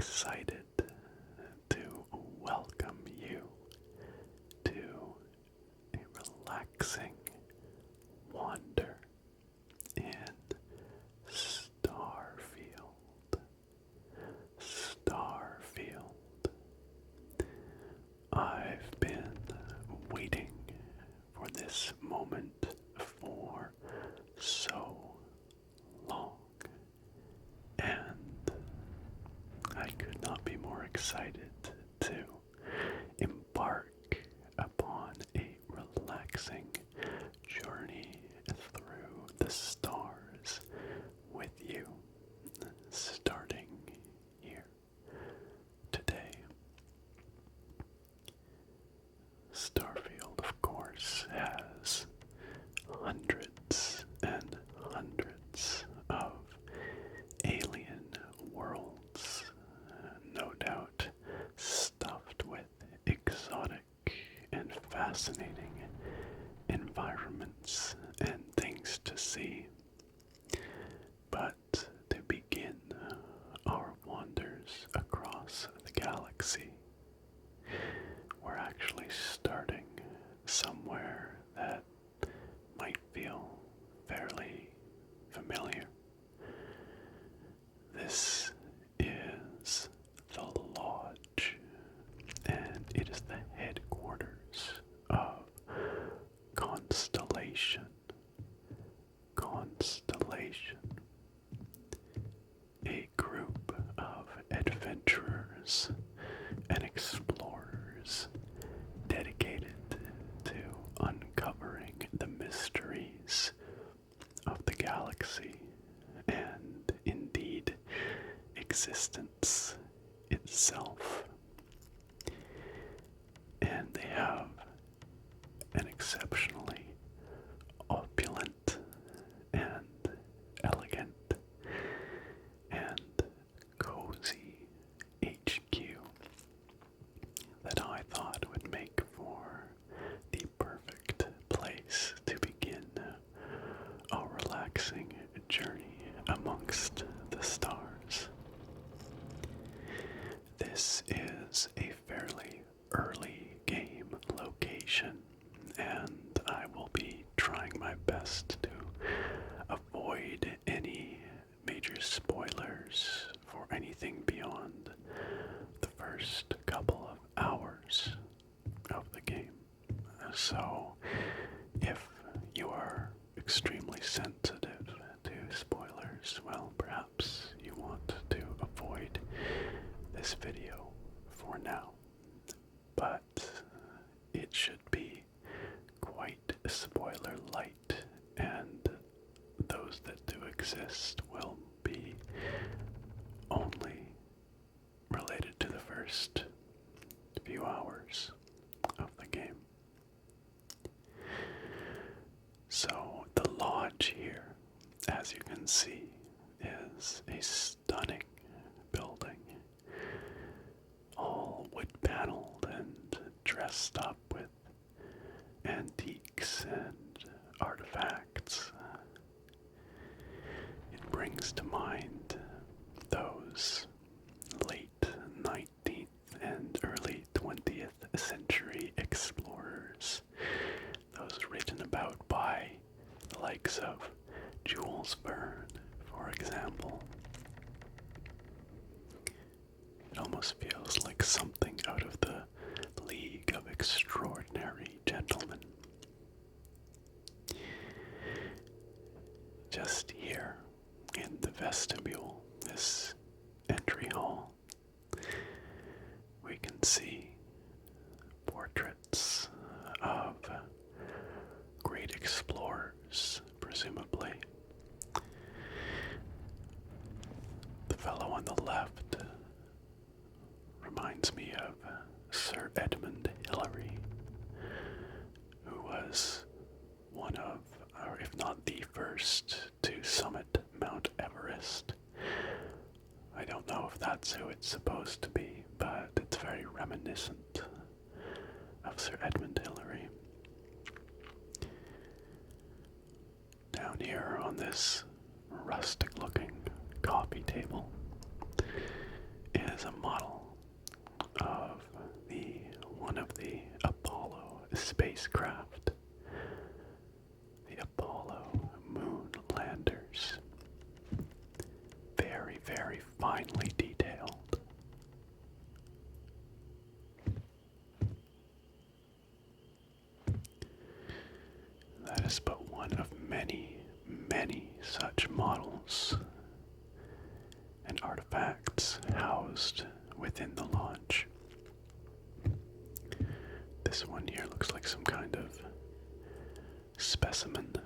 excited to welcome you to a relaxing wander in Starfield. Starfield. I've been waiting for this moment for so long, and I could not be more excited to embark upon a relaxing journey through the stars with you, starting here today. Starfield, of course, has hundreds and hundreds of alien worlds, no doubt stuffed with exotic and fascinating environments and things to see. But to begin our wanders across the galaxy, we're actually starting somewhere that might feel fairly familiar. This is the Lodge, and it is the headquarters of Constellation. Constellation. A group of adventurers and explorers dedicated to uncovering the mysteries of the galaxy and indeed existence itself. And they have an exceptionally opulent and elegant and cozy HQ that I thought would make for the perfect place to begin a relaxing journey amongst the stars. This is a fairly early game location, and I will be trying my best to avoid any major spoilers for anything beyond the first couple of hours of the game. So, if you are extremely sensitive to spoilers, well, perhaps you want to avoid this video for now. But it should be quite spoiler light, and those that do exist will be only related to the first few hours of the game. So the lodge here, as you can see, is a stunning building, all wood paneled and dressed up with antiques and artifacts. It brings to mind those late 19th and early 20th century explorers, those written about by the likes of Jules Verne, for example. It almost feels like something out of the League of Extraordinary Gentlemen. Just here in the vestibule, this entry hall, we can see portraits of great explorers, presumably. The fellow on the left reminds me of Sir Edmund Hillary, who was one of, or if not the first, to summit Mount Everest. I don't know if that's who it's supposed to be, but it's very reminiscent of Sir Edmund Hillary. Down here on this rustic-looking coffee table is a model of one of the Apollo spacecraft, the Apollo moon landers. Very, very finely detailed. That is but one of many, many such models and artifacts housed within the launch. This one here looks like some kind of specimen,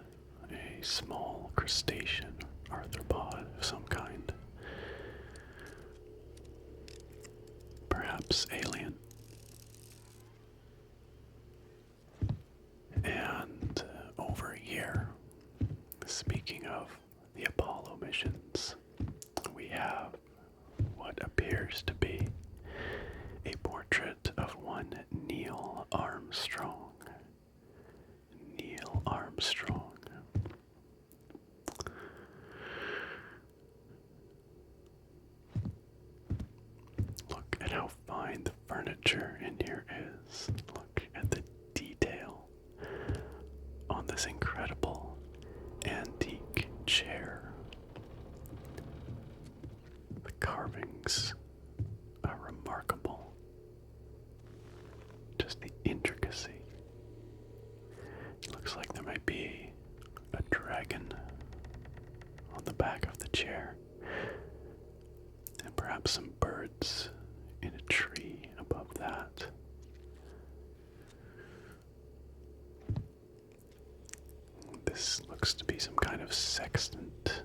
a small crustacean, arthropod of some kind. Perhaps alien. And over here, speaking of the Apollo missions, we have what appears to be a portrait of one Neil Armstrong. Neil Armstrong. Look at how fine the furniture in here is. Look at the detail on this incredible antique chair. The carvings are remarkable. Just the intricacy. It looks like there might be a dragon on the back of the chair, and perhaps some birds in a tree above that. This looks to be some kind of sextant,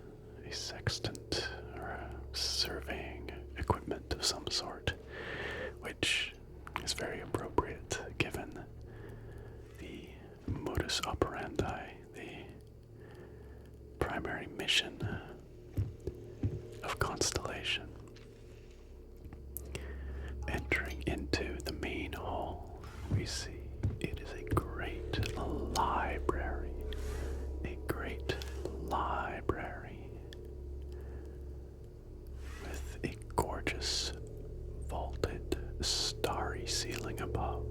a sextant or a surveying equipment of some sort, which is very appropriate given the modus operandi, the primary mission of Constellation. Entering into the main hall, we see it is a great library. A great library with a gorgeous vaulted starry ceiling above,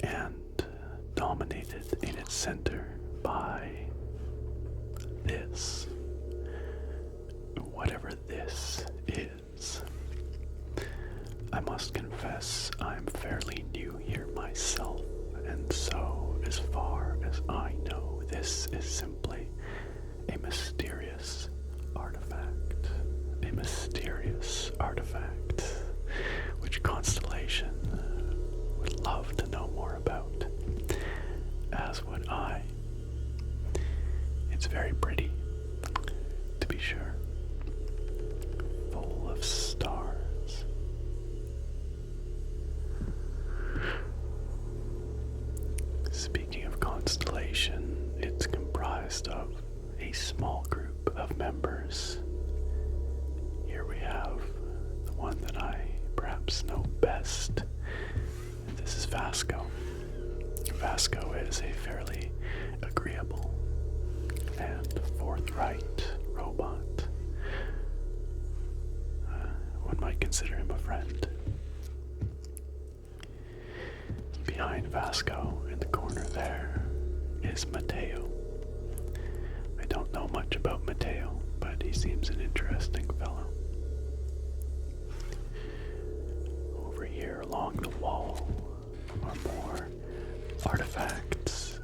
and dominated in its center by this, whatever this is. I must confess I'm fairly new here myself, and so as far as I know, this is simply a mysterious artifact. A mysterious artifact which Constellation would love to know more about, as would I. It's very pretty, to be sure, full of stars. Speaking of Constellation, it's comprised of a small group of members. Here we have the one that I perhaps know best. This is Vasco. Vasco is a fairly agreeable and forthright robot. One might consider him a friend. Behind Vasco, in the corner there, is Mateo. I don't know much about Mateo, but he seems an interesting fellow. Over here along the wall are more artifacts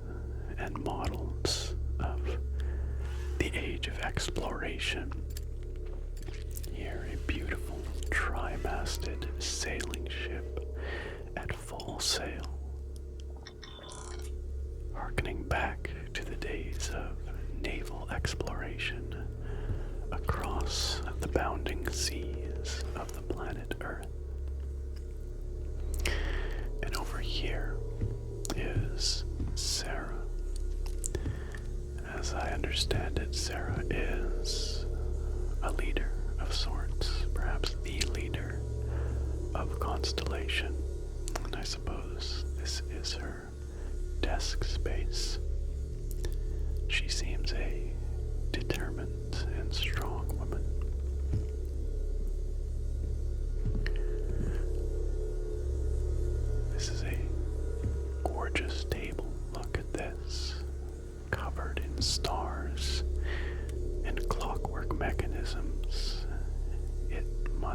and models of the age of exploration. Here, a beautiful tri-masted sailing ship at full sail, harkening back to the days of naval exploration across the bounding seas of the planet Earth. And over here is Sarah. As I understand it, Sarah is a leader of sorts, perhaps the leader of Constellation. And I suppose this is her desk space. She seems a determined and strong woman.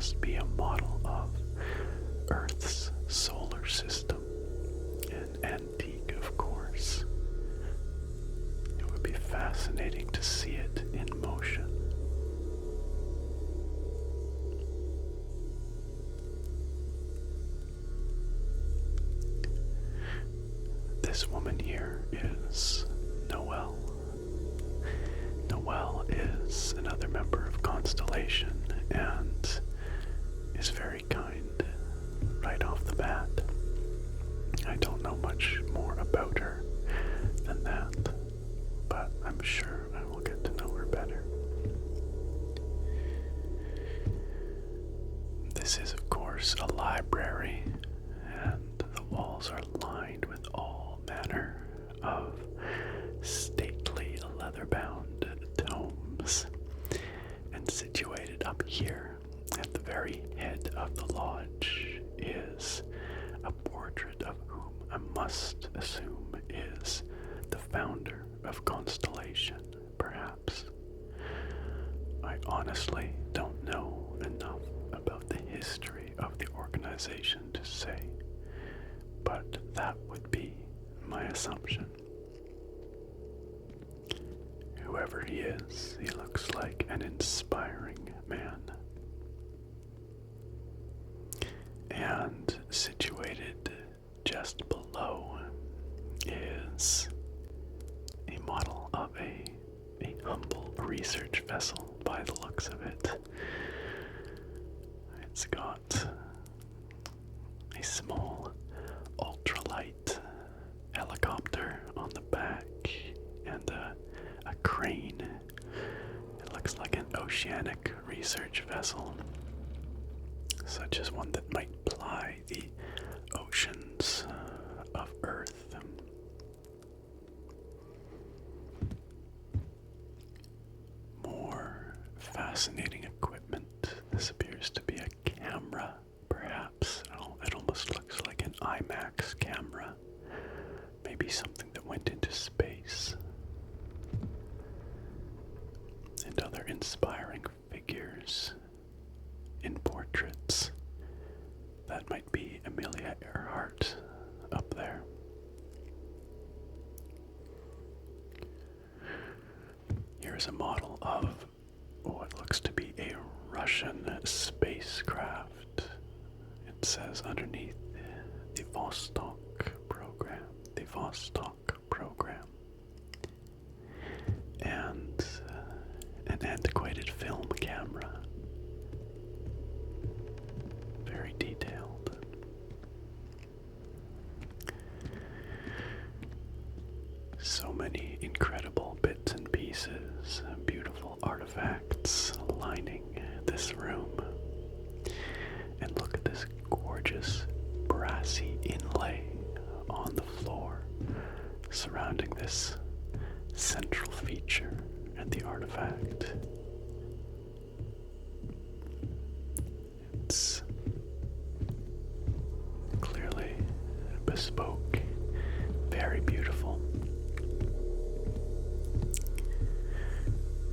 must be a model of Earth's solar system, and antique, of course. It would be fascinating to see it in motion. This woman here is Noelle. Noelle is another member of Constellation and is very kind right off the bat. I don't know much more about her than that, but I'm sure I will get to know her better. This is, of course, a library, and the walls are lined with all manner of stately leather-bound tomes. And situated up here at the very head of the lodge is a portrait of whom I must assume is the founder of Constellation, perhaps. I honestly don't know enough about the history of the organization to say, but that would be my assumption. Whoever he is, he looks like an inspiring man. And situated just below is a model of a humble research vessel by the looks of it. It's got a small ultralight helicopter on the back and a crane. It looks like an oceanic research vessel, such as one that might ply the oceans of Earth. More fascinating equipment. This appears to be a camera, perhaps. Oh, it almost looks like an IMAX camera. Maybe something that went into space. And other inspiring figures in portraits. That might be Amelia Earhart up there. Here's a model of what looks to be a Russian spacecraft. It says underneath the Vostok program. The Vostok program. And an antiquated film camera. Very detailed. So many incredible bits and pieces, beautiful artifacts lining this room. And look at this gorgeous brassy inlay on the floor surrounding this central feature and the artifact. It's clearly bespoke, very beautiful,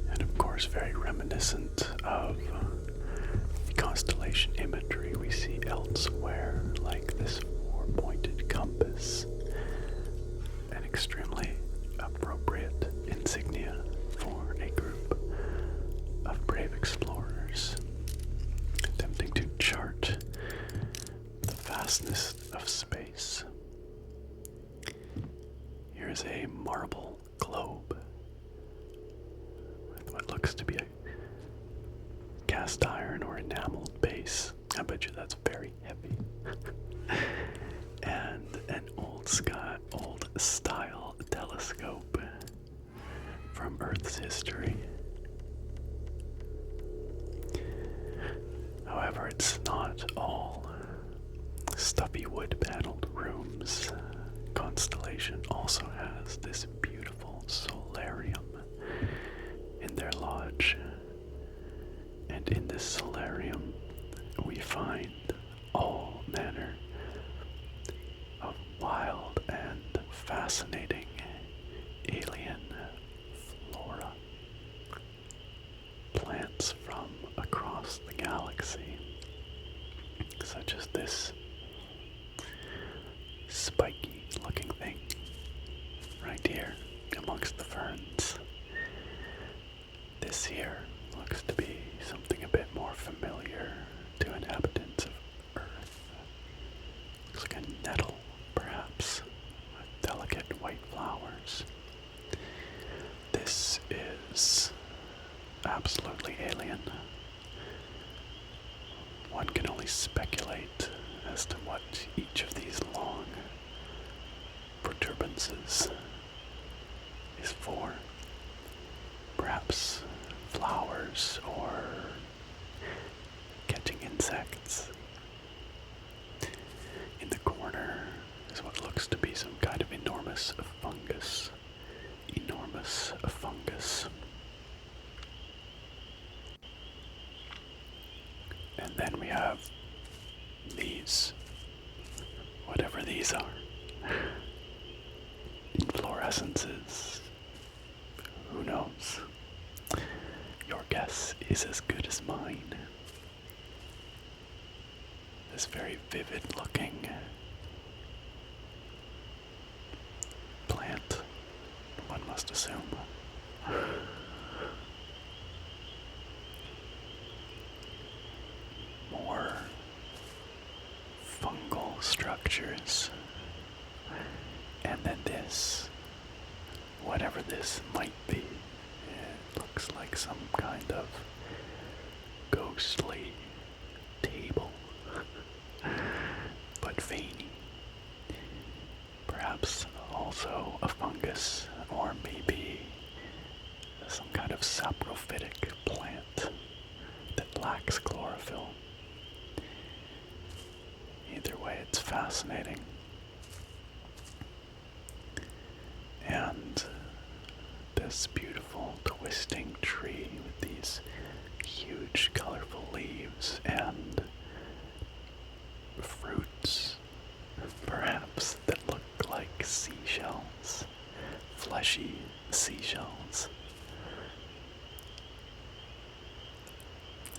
and of course very reminiscent of the constellation imagery we see elsewhere, like this four-pointed compass, an extremely appropriate insignia for a group of brave explorers attempting to chart the vastness of space. Here's a marble globe with what looks to be a cast iron or enameled base. I bet you that's very heavy. And an old style telescope from Earth's history. However, it's not all stuffy wood-paneled rooms. Constellation also has this beautiful solarium in their lodge. And in this solarium, we find all manner of wild and fascinating alien flora. Plants from across the galaxy. This here looks to be something a bit more familiar to inhabitants of Earth. Looks like a nettle, perhaps, with delicate white flowers. This is absolutely alien. One can only speculate as to what each of these long protuberances is for. Perhaps flowers or catching insects. In the corner is what looks to be some kind of enormous fungus. Enormous fungus. And then we have these, whatever these are. Inflorescences. Who knows? Your guess is as good as mine. This very vivid looking plant, one must assume. More fungal structures. And then this, whatever this might be, it looks like some kind of ghostly table, but veiny. Perhaps also a fungus, or maybe some kind of saprophytic plant that lacks chlorophyll. Either way, it's fascinating. And this beautiful twisting tree with these huge colorful leaves and fruits, perhaps, that look like seashells, fleshy seashells.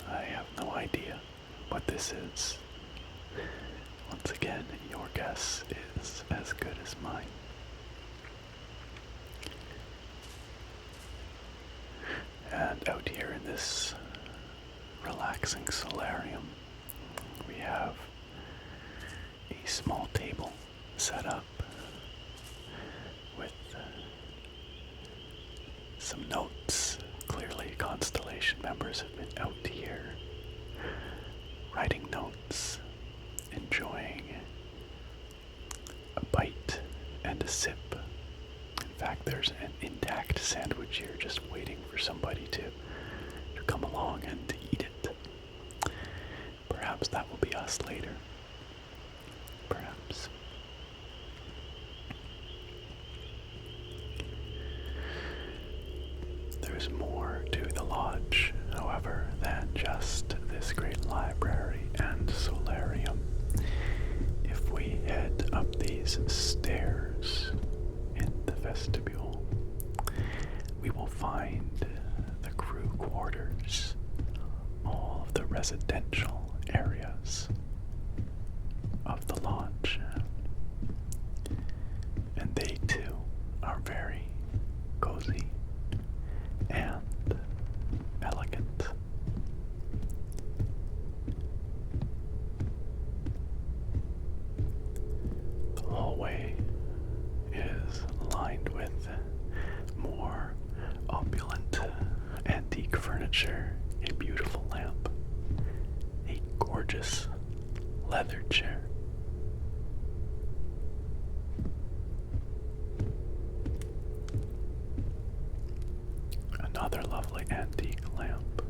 I have no idea what this is. Once again, your guess is as good as mine. And out here in this relaxing solarium, we have a small table set up with some notes. Clearly, Constellation members have been out here writing notes, enjoying a bite and a sip. In fact, there's an intact sandwich here just waiting for somebody to come along and eat it. Perhaps that will be us later. Perhaps. There's more to the lodge, however, than just this great library and solarium. If we head up these stairs in the vestibule, we will find the crew quarters, all of the residential areas of the lodge. And they too are very cozy and elegant. The hallway is lined with more opulent antique furniture, a beautiful lamp, a gorgeous leather chair, another lovely antique lamp.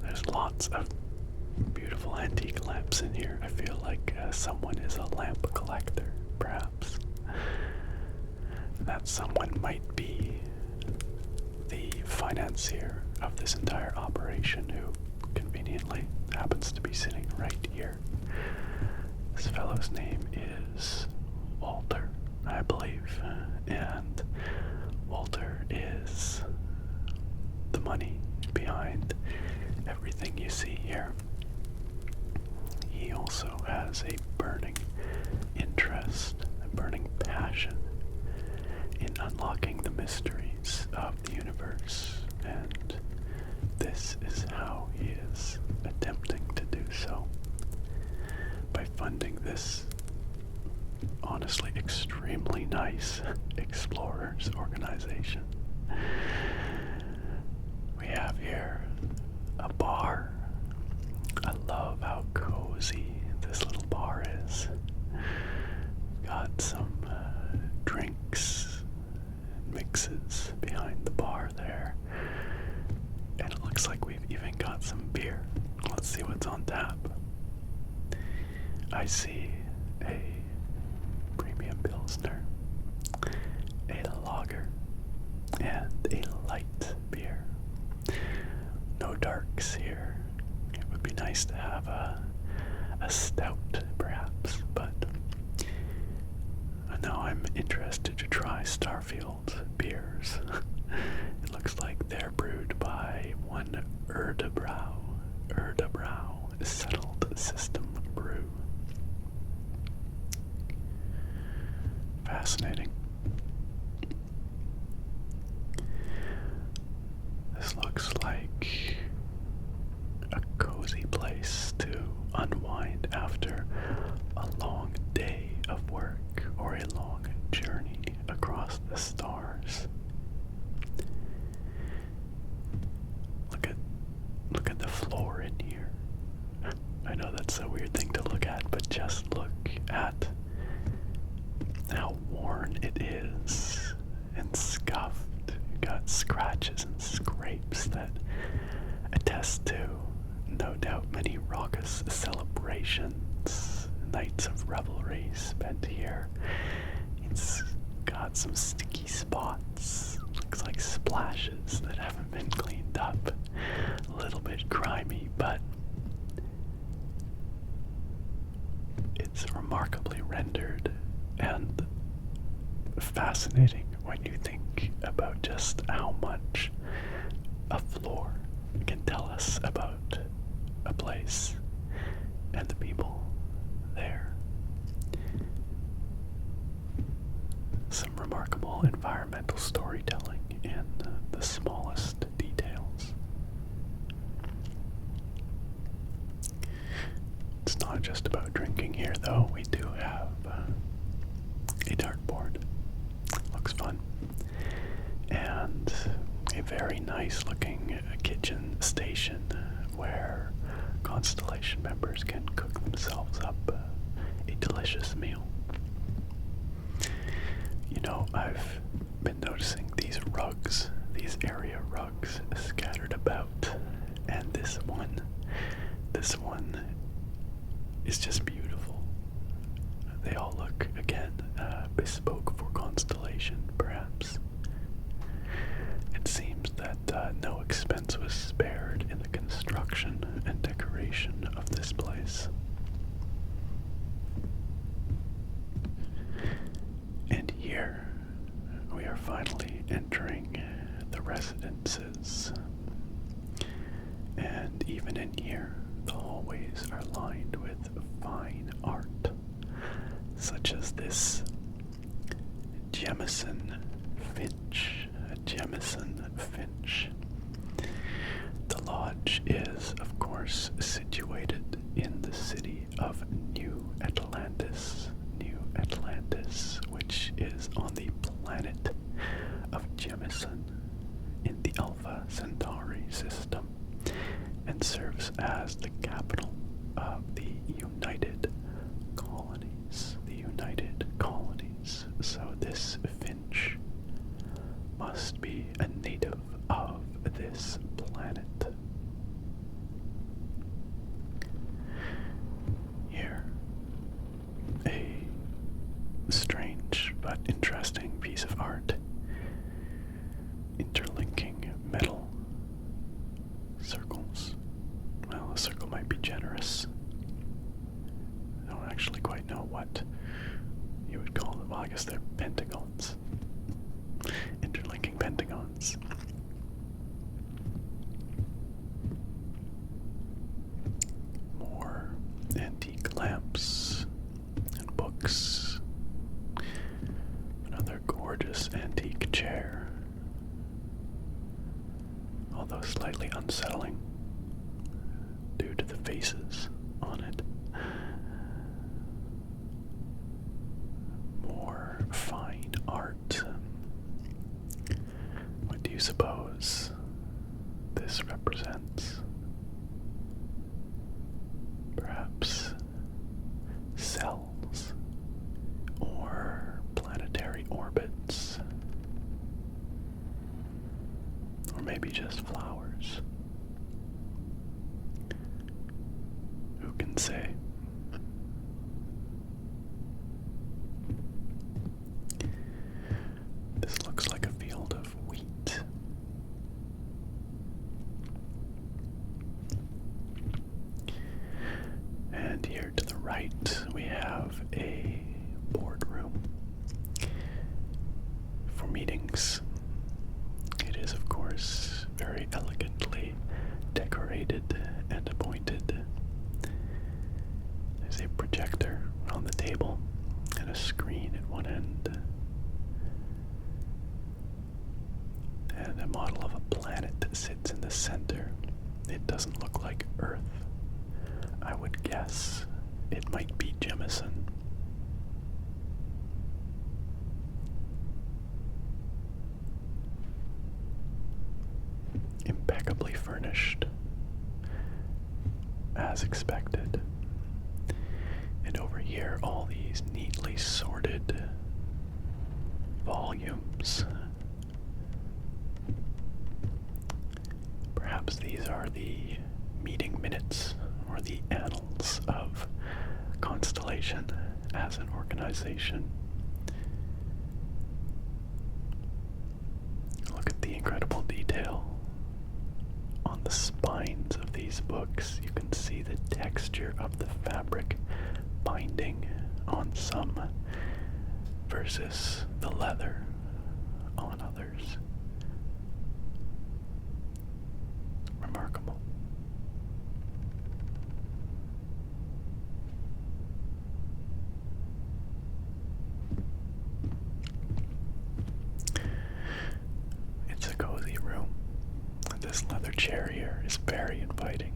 There's lots of beautiful antique lamps in here. I feel like someone is a lamp collector, perhaps. That someone might be the financier of this entire operation, who conveniently happens to be sitting right here. This fellow's name is Walter, I believe, and Walter is the money behind everything you see here. He also has a burning interest, a burning passion in unlocking the mysteries of the universe And this is how he is attempting to do so, by funding this honestly extremely nice explorers organization. We have here a bar. I love how cozy this little bar is. Got some drinks and mixes behind the bar there. And it looks like we've even got some beer. Let's see what's on tap. I see a premium pilsner, a lager, and a light beer. No darks here. It would be nice to have a stout, perhaps, but now I'm interested to try Starfield beers. It looks like they're brewed by one Erdebrow Settled System Brew. Fascinating. This looks like a cozy place to unwind after a long day of work or a long journey across the stars. Look at the floor in here. I know that's a weird thing to look at, but just look at how worn it is and scuffed. You've got scratches and scrapes that attest to, no doubt, many raucous celebrations, nights of revelry spent here. It's got some sticky spots, looks like splashes that haven't been cleaned up. A little bit grimy, but it's remarkably rendered and fascinating when you think about just how much a floor can tell us about a place and the people there. Some remarkable environmental storytelling in the smallest details. It's not just about drinking here, though. We do have a dartboard. Looks fun. And a very nice looking kitchen station where Constellation members can cook themselves up a delicious meal. You know, I've been noticing these rugs, these area rugs scattered about, and this one is just beautiful. They all look, again, bespoke for Constellation, perhaps. It seems that no expense was spared in the construction and decoration of this place. And here we are finally entering the residences. And even in here, the hallways are lined with fine art, such as this Jemison Finch. The lodge is, of course, situated in the city of New Atlantis, which is on the planet of Jemison in the Alpha Centauri system, and serves as the capital of the United Colonies. So this Finch must be a native of this planet. Here, a strange but interesting piece of art, interlinking metal circles. Well, a circle might be generous. I don't actually quite know what you would call them. Well, I guess they're pentagons. Interlinking pentagons although slightly unsettling due to the faces on it. More fine art. What do you suppose this represents? Perhaps cells or planetary orbits, or maybe just flowers. Who can say? This looks like a field of wheat. And here to the right, we have a boardroom for meetings. It is, of course, very elegantly decorated and appointed. There's a projector on the table and a screen at one end, and a model of a planet that sits in the center. It doesn't look like Earth. I would guess it might be Jemison. Impeccably furnished, as expected. And over here, all these neatly sorted volumes. Perhaps these are the meeting minutes or the annals of Constellation as an organization. Look at the incredible detail on the spines of these books. You can see the texture of the fabric binding on some versus the leather on others. Remarkable. It's a cozy room. This leather chair here is very inviting.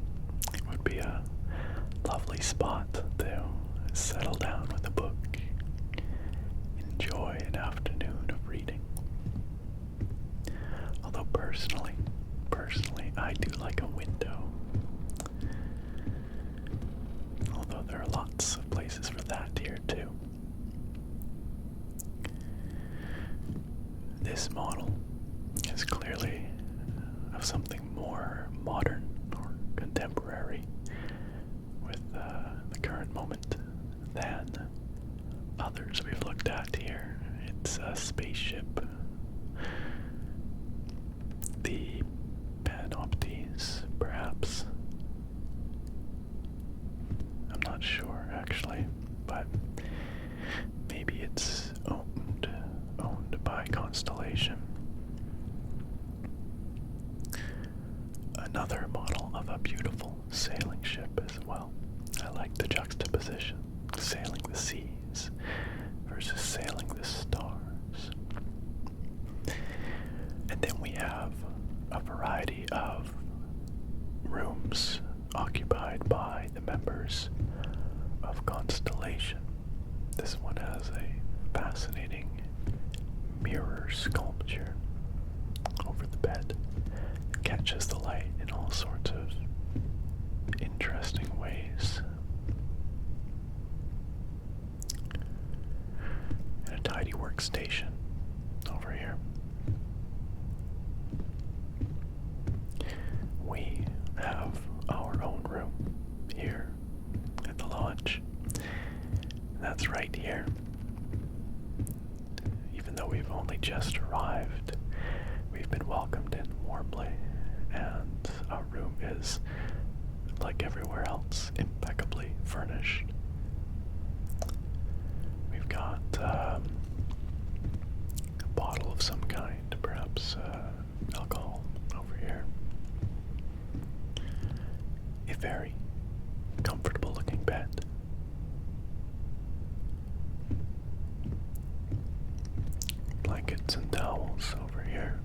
It would be a lovely spot to settle down with a book, enjoy an afternoon of reading. Although personally, I do like a window. Although there are lots of places for that here too. This model is clearly of something more modern or contemporary with the current moment than others we've looked at here. It's a spaceship. The panoptes, perhaps. I'm not sure actually, but maybe it's owned by Constellation. Another model of a beautiful sailing ship as well. I like the juxtaposition, sailing the seas versus sailing the stars. And then we have a variety of rooms occupied by the members of Constellation. This one has a fascinating mirror sculpture over the bed. It catches the light in all sorts of interesting ways. And a tidy workstation over here. We have our own room here at the lodge. That's right here. Even though we've only just arrived, we've been welcomed in warmly, and our room is, like everywhere else, impeccably furnished. We've got a bottle of some kind, perhaps alcohol over here. A very comfortable looking bed. Blankets and towels over here.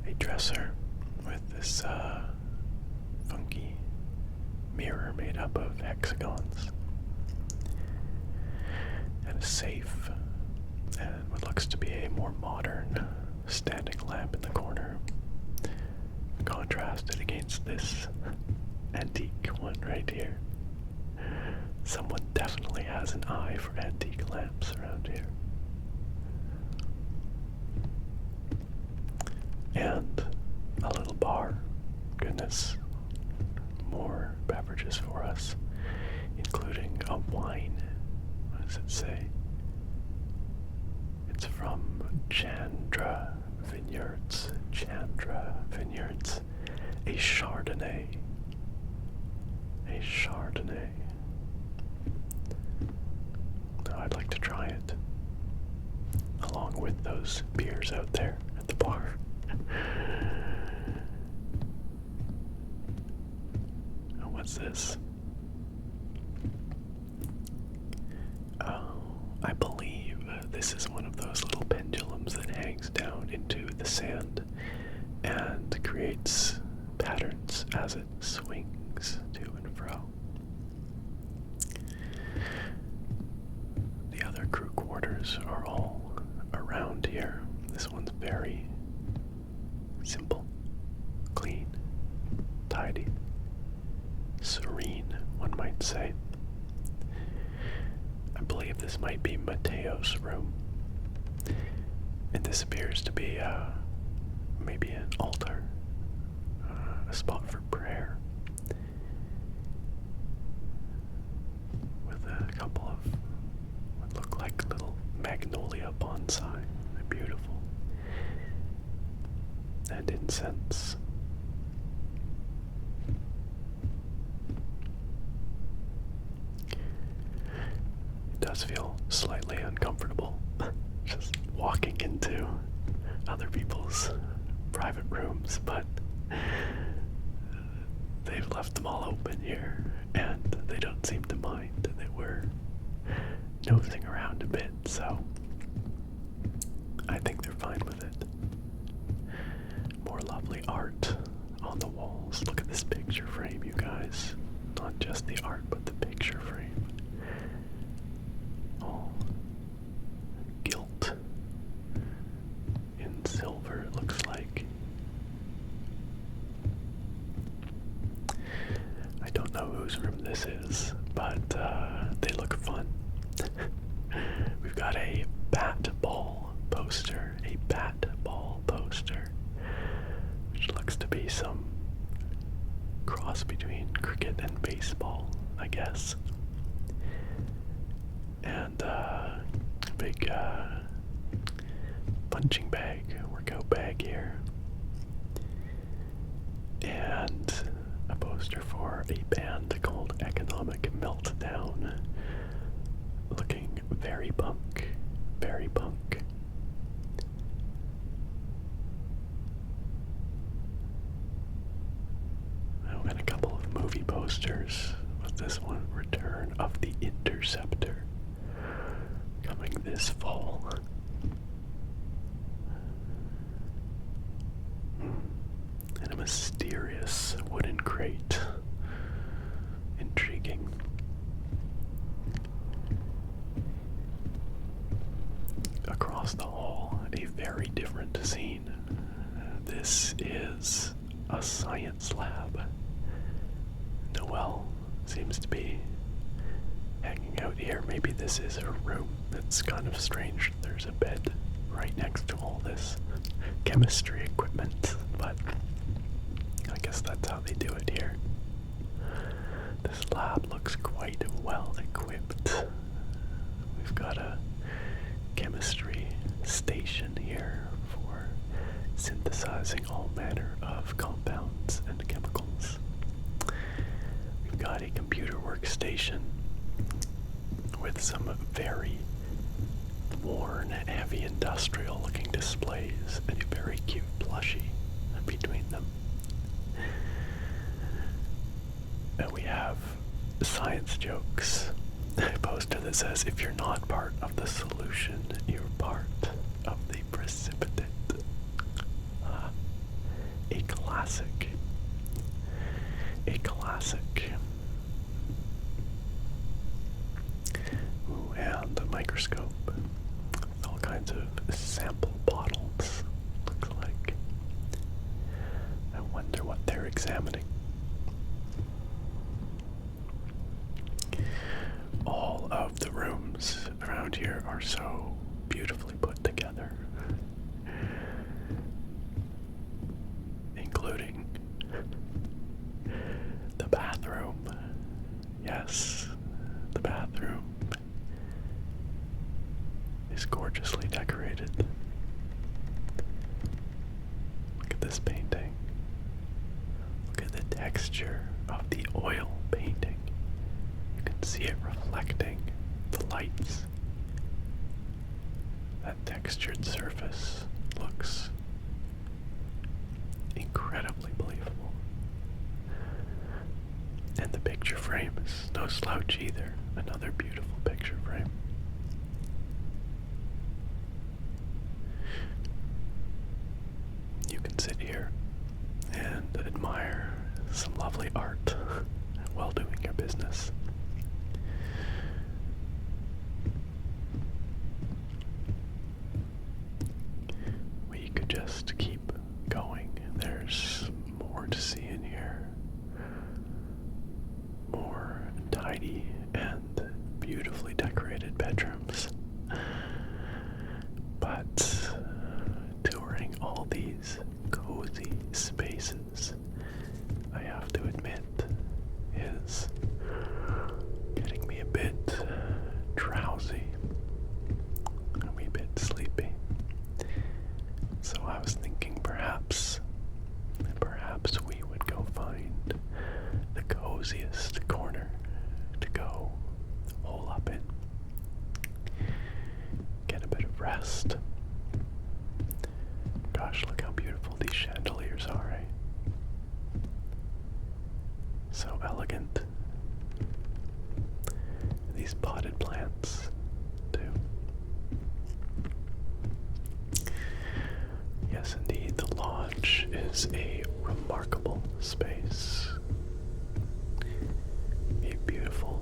A dresser with this funky mirror made up of hexagons, and a safe, and what looks to be a more modern standing lamp in the corner, contrasted against this antique one right here. Someone definitely has an eye for antique lamps around here. And a little bar. Goodness. More beverages for us, including a wine. What does it say? It's from Chandra Vineyards. Chandra Vineyards. A Chardonnay. A Chardonnay. Now I'd like to try it, along with those beers out there at the bar. Oh, what's this? Oh, I believe this is one of those little pendulums that hangs down into the sand and creates patterns as it swings to and fro. The other crew quarters are all around here. This one's very simple, clean, tidy, serene, one might say. I believe this might be Mateo's room. And this appears to be maybe an altar, a spot for prayer, with a couple of what look like little magnolia bonsai. They're beautiful. And incense. It does feel slightly uncomfortable just walking into other people's private rooms, but they've left them all open here, and they don't seem to mind that we're nosing around a bit, so I think they're fine with it. More lovely art on the walls. Look at this picture frame, you guys. Not just the art, but the picture frame. All gilt in silver, it looks like. I don't know whose room this is, but they look fun. We've got a bat ball poster. A bat ball poster. Which looks to be some cross between cricket and baseball, I guess. And a big punching bag, workout bag here. And a poster for a band called Economic Meltdown. Looking very punk, very punk. And a couple of movie posters. What's this one? Return of the Interceptor. Coming this fall. And a mysterious wooden crate. Intriguing. Across the hall, a very different scene. This is a science lab. Noelle seems to be hanging out here. Maybe this is her room. It's kind of strange. There's a bed right next to all this chemistry equipment, but I guess that's how they do it here. This lab looks quite well equipped. We've got a chemistry station here for synthesizing all manner of compounds and chemicals. We've got a computer workstation with some very worn, heavy industrial looking displays and a very cute plushie between them. And we have science jokes. A poster that says, if you're not part of the solution, you're part of the precipitate. classic. A classic. Ooh, and a microscope. All kinds of sample bottles, looks like. I wonder what they're examining. All of the rooms around here are so beautifully put together, including the bathroom. Yes, the bathroom is gorgeously decorated. Look at this painting. Look at the texture of the oil painting. You can see it reflecting the lights. That textured surface looks incredibly believable. And the picture frame is no slouch either. Another beautiful picture frame. You can sit here and admire some lovely art while doing your business. We could just keep going. There's more to see in here. More tidy and beautifully decorated bedrooms. But touring all these cozy spaces, I have to admit, is getting me a bit drowsy, a wee bit sleepy. So I was thinking perhaps we would go find the coziest corner to go hole up in, get a bit of rest. Gosh, look how beautiful these chandeliers are, eh? So elegant. These potted plants, too. Yes, indeed, the lodge is a remarkable space. A beautiful,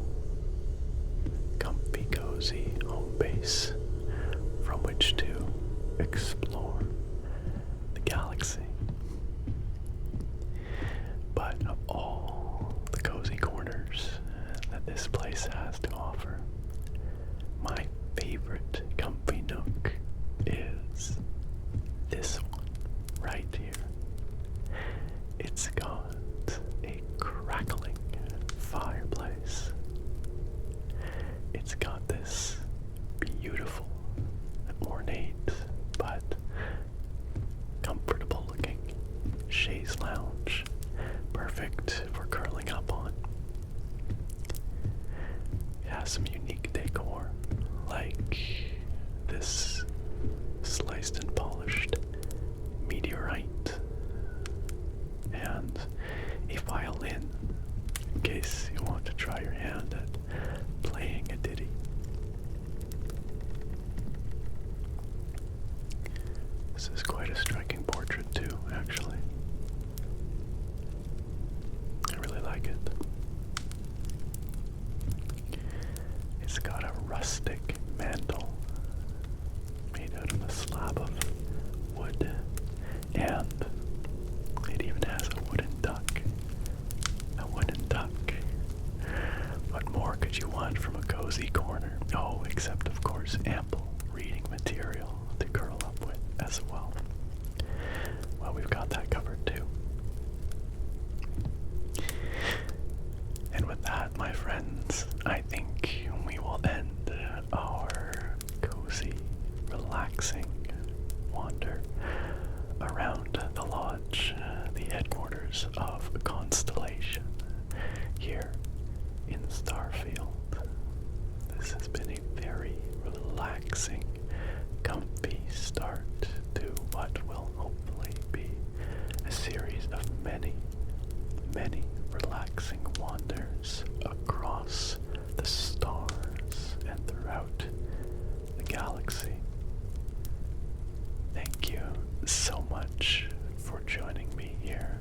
comfy, cozy home base from which to explore the galaxy. But of all the cozy corners that this place has to offer, my favorite comfy nook is this one right here. It's got a crackling fireplace. It's got this beautiful, ornate, but comfortable looking chaise lounge, perfect for curling up on. It has some unique decor, like this sliced and polished meteorite, and a violin, in case you want to try your hand at playing a ditty. This is quite a striking portrait too, actually. I really like it. It's got a rustic mantle made out of a slab of wood, and it even has a wooden duck. A wooden duck. What more could you want from a cozy corner? Oh, except of course ample reading material to curl up with as well. Well, we've got that covered too. And with that, my friends, I think we will end our cozy, relaxing wander around the lodge, the headquarters of Constellation, here in Starfield. This has been a very relaxing, comfy start to what will hopefully be a series of many, many relaxing wanders across the stars and throughout the galaxy. Thank you so much for joining me here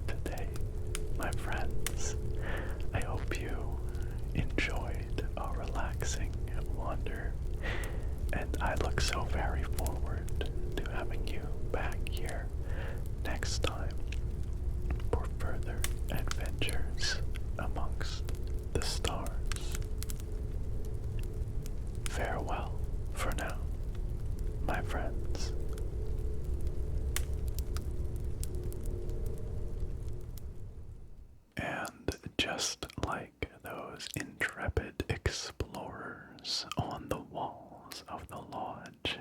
next time for further adventures amongst the stars. Farewell for now, my friends. And just like those intrepid explorers on the walls of the lodge,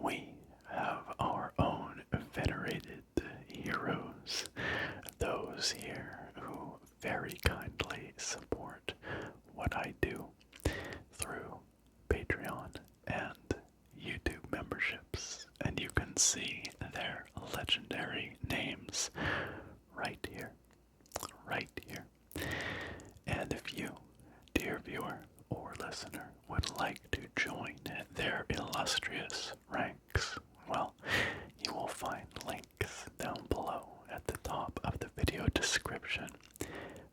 we have our own venerated heroes, those here who very kindly support what I do through Patreon and YouTube memberships, and you can see their legendary names right here. Right here. And if you, dear viewer or listener, would like to join their illustrious ranks, well, you will find links down below at the top of the video description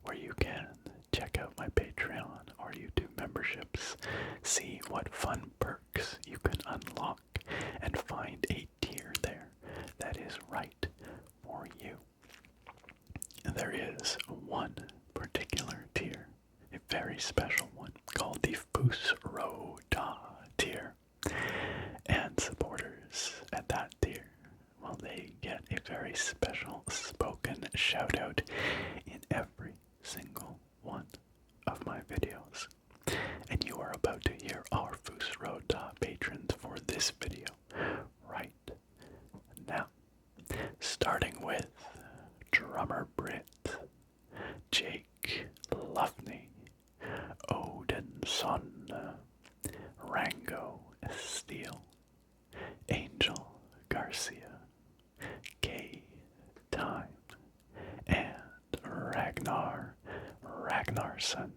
where you can check out my Patreon or YouTube memberships, see what fun perks you can unlock, and find a tier there that is right for you. There is one particular tier, a very special one, called the Boodroom tier. And supporters at that tier, well, they get a very special spoken shout out in every single one of my videos. And you are about to hear our Boodroom patrons for this video right now. Starting with Drummer Brit, Jake Luffney, Odinson, Rango Steele, Angel Garcia, K Time, and Ragnarsson.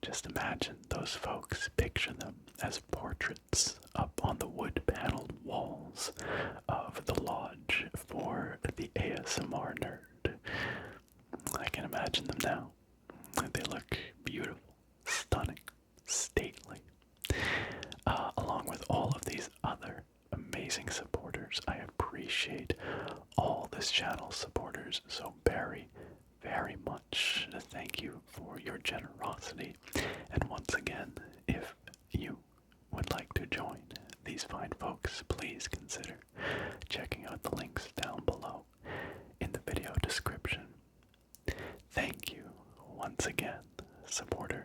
Just imagine those folks, picture them as portraits up on the wood-paneled walls of the lodge for the ASMR nerd. I can imagine them now. They look beautiful, stunning, stately. Along with all of these other amazing supporters, I appreciate all this channel's supporters so very, very much. Thank you for your generosity. And once again, if you would like to join these fine folks, please consider checking out the links down below in the video description. Thank you once again, supporters.